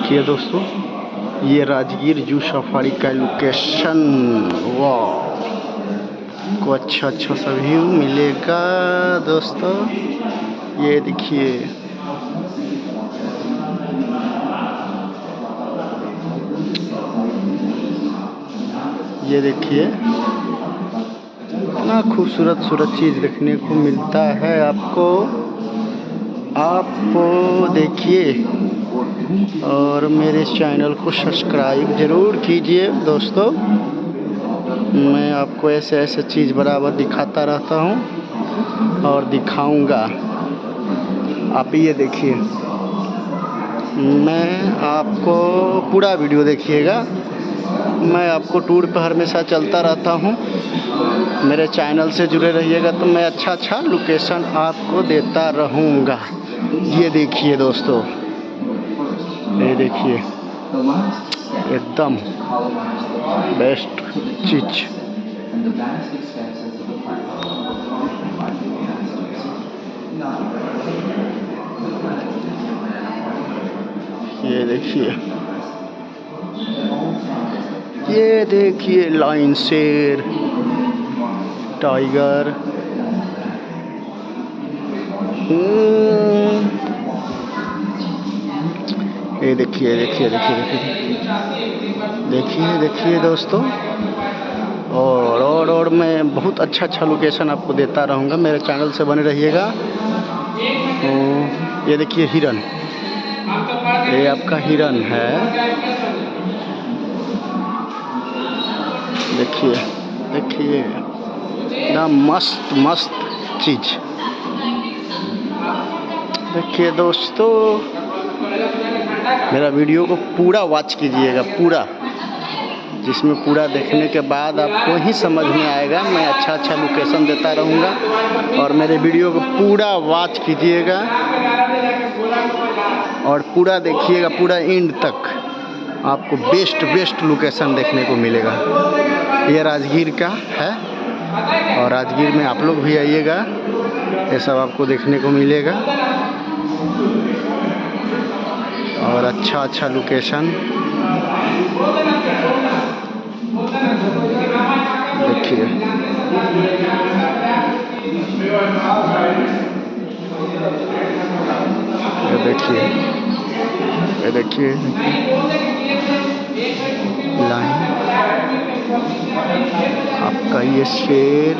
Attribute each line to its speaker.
Speaker 1: देखिए दोस्तों, ये राजगीर जू सफारी का लोकेशन। वाह, को अच्छा सा व्यू मिलेगा दोस्तों। ये देखिए, ये देखिए इतना खूबसूरत चीज़ देखने को मिलता है आपको। आप देखिए और मेरे चैनल को सब्सक्राइब ज़रूर कीजिए दोस्तों। मैं आपको ऐसे चीज़ बराबर दिखाता रहता हूँ और दिखाऊंगा। आप ये देखिए, मैं आपको पूरा वीडियो देखिएगा। मैं आपको टूर पर हमेशा चलता रहता हूँ। मेरे चैनल से जुड़े रहिएगा तो मैं अच्छा लोकेशन आपको देता रहूँगा। ये देखिए दोस्तों, ये देखिए एकदम बेस्ट चीज़। ये देखिए लाइन, शेर, टाइगर। ये देखिए दोस्तों। और मैं बहुत अच्छा लोकेशन आपको देता रहूँगा। मेरे चैनल से बने रहिएगा। ये देखिए हिरन, ये आपका हिरन है। देखिए ना, मस्त चीज़। देखिए दोस्तों, मेरा वीडियो को पूरा वॉच कीजिएगा, पूरा, जिसमें पूरा देखने के बाद आपको ही समझ में आएगा। मैं अच्छा लोकेशन देता रहूँगा और मेरे वीडियो को पूरा वॉच कीजिएगा और पूरा देखिएगा, पूरा एंड तक आपको बेस्ट लोकेशन देखने को मिलेगा। ये राजगीर का है और राजगीर में आप लोग भी आइएगा, ये सब आपको देखने को मिलेगा और अच्छा लोकेशन। देखिए ये देखिए लाइन, आपका ये शेर।